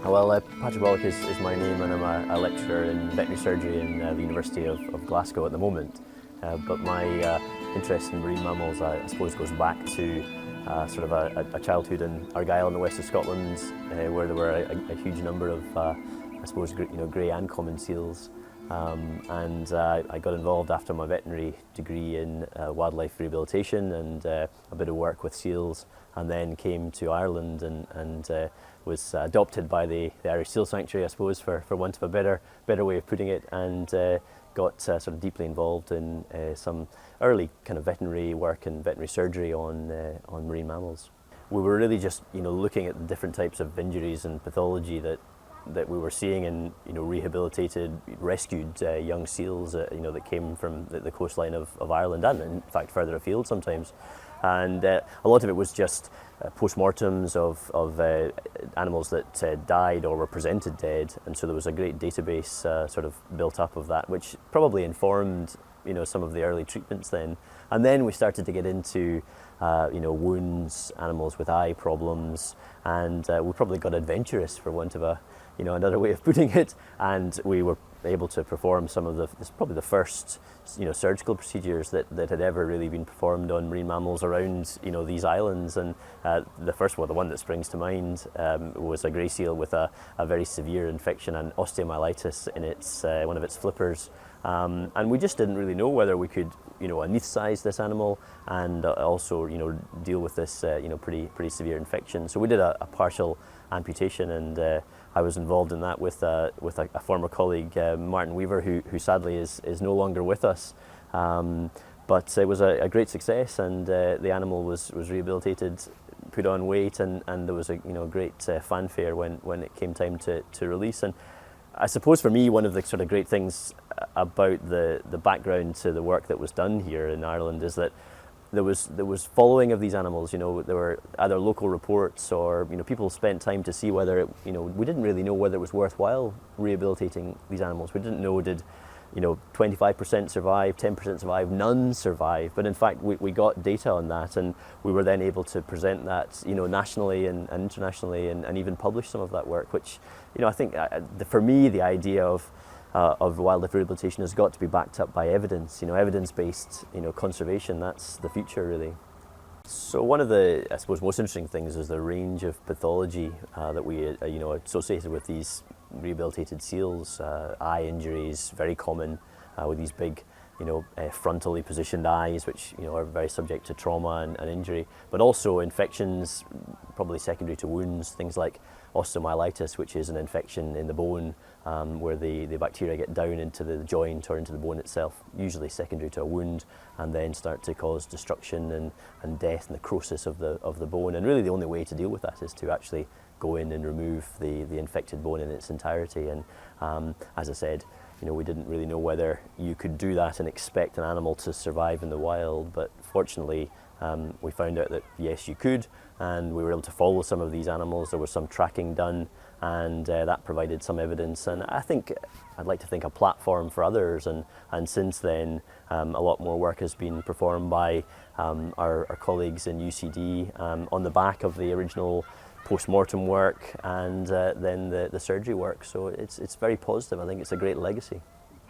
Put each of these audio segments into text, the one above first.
Well, Patrick Bollock is my name, and I'm a lecturer in veterinary surgery in the University of Glasgow at the moment. But my interest in marine mammals, I suppose, goes back to sort of a childhood in Argyll in the west of Scotland, where there were a huge number of, I suppose, grey and common seals. And I got involved after my veterinary degree in wildlife rehabilitation and a bit of work with seals, and then came to Ireland and was adopted by the Irish Seal Sanctuary, I suppose, for want of a better way of putting it, and got sort of deeply involved in some early kind of veterinary work and veterinary surgery on marine mammals. We were really just looking at the different types of injuries and pathology that we were seeing in rehabilitated, rescued young seals that came from the coastline of Ireland, and in fact further afield sometimes. And a lot of it was just post-mortems of animals that died or were presented dead, and so there was a great database sort of built up of that, which probably informed some of the early treatments then. And then we started to get into wounds, animals with eye problems, and we probably got adventurous, for want of another way of putting it, and we were able to perform some of probably the first surgical procedures that had ever really been performed on marine mammals around these islands. And the first one, the one that springs to mind, was a grey seal with a very severe infection and osteomyelitis in its one of its flippers. And we just didn't really know whether we could anaesthetize this animal and also deal with this pretty severe infection. So we did a partial amputation, and I was involved in that with a former colleague, Martin Weaver, who sadly is no longer with us. But it was a great success, and the animal was rehabilitated, put on weight, and there was a great fanfare when it came time to release. And I suppose for me, one of the sort of great things about the background to the work that was done here in Ireland is that there was following of these animals. There were either local reports or people spent time to see whether we didn't really know whether it was worthwhile rehabilitating these animals. We didn't know, did 25% survive, 10% survive, none survive. But in fact, we got data on that, and we were then able to present that nationally and internationally, and even publish some of that work, which I think for me the idea of wildlife rehabilitation has got to be backed up by evidence, evidence-based conservation. That's the future, really. So one of the, I suppose, most interesting things is the range of pathology that we associated with these rehabilitated seals. Eye injuries, very common with these big frontally positioned eyes, which are very subject to trauma and injury, but also infections, probably secondary to wounds, things like osteomyelitis, which is an infection in the bone where the bacteria get down into the joint or into the bone itself, usually secondary to a wound, and then start to cause destruction and death, necrosis of the bone. And really the only way to deal with that is to actually go in and remove the infected bone in its entirety. And as I said, we didn't really know whether you could do that and expect an animal to survive in the wild, but fortunately we found out that yes, you could, and we were able to follow some of these animals. There was some tracking done, and that provided some evidence, and I'd like to think a platform for others. And since then, a lot more work has been performed by our colleagues in UCD on the back of the original post-mortem work and then the surgery work. So it's very positive. I think it's a great legacy.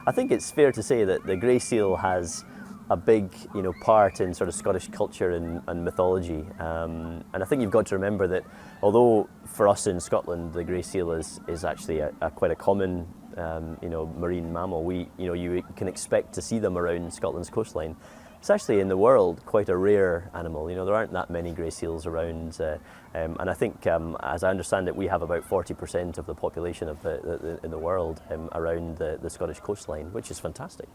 I think it's fair to say that the grey seal has a big part in sort of Scottish culture and mythology, and I think you've got to remember that although for us in Scotland the grey seal is actually quite a common marine mammal, you can expect to see them around Scotland's coastline. It's actually in the world quite a rare animal. There aren't that many grey seals around, and I think, as I understand it, we have about 40% of the population of in the world around the Scottish coastline, which is fantastic.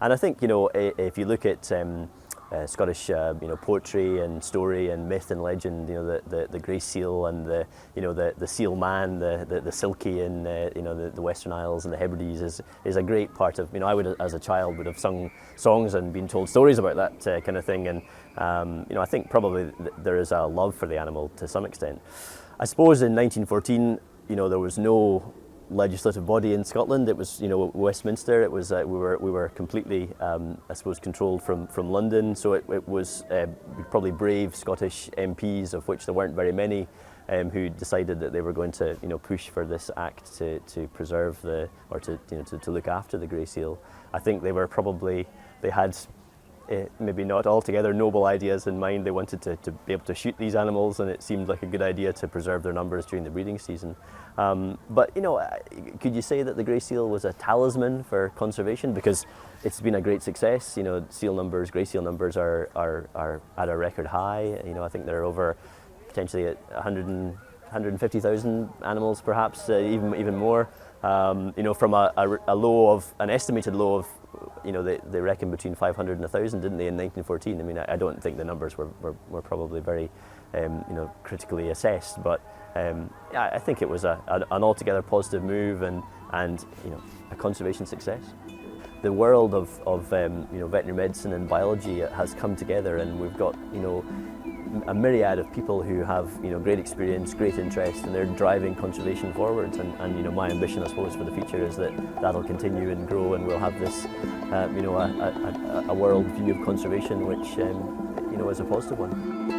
And I think if you look at Scottish poetry and story and myth and legend. The grey seal and the seal man, the silky in the Western Isles and the Hebrides is a great part of. I would, as a child, would have sung songs and been told stories about that kind of thing. And I think probably there is a love for the animal to some extent. I suppose in 1914, there was no legislative body in Scotland. It was, Westminster. It was we were completely, I suppose, controlled from London. So it was probably brave Scottish MPs, of which there weren't very many, who decided that they were going to, push for this act to preserve to look after the grey seal. I think they had. Maybe not altogether noble ideas in mind. They wanted to be able to shoot these animals, and it seemed like a good idea to preserve their numbers during the breeding season. But could you say that the grey seal was a talisman for conservation? Because it's been a great success. Grey seal numbers are at a record high. I think there are over potentially 150,000 animals, perhaps even more. From an estimated low of, they reckon between 500 and 1,000, didn't they, in 1914? I don't think the numbers were probably very, critically assessed, but I think it was an altogether positive move and a conservation success. The world of veterinary medicine and biology has come together, and we've got a myriad of people who have great experience, great interest, and they're driving conservation forwards. And my ambition, I suppose, for the future is that that'll continue and grow, and we'll have this a world view of conservation which is a positive one.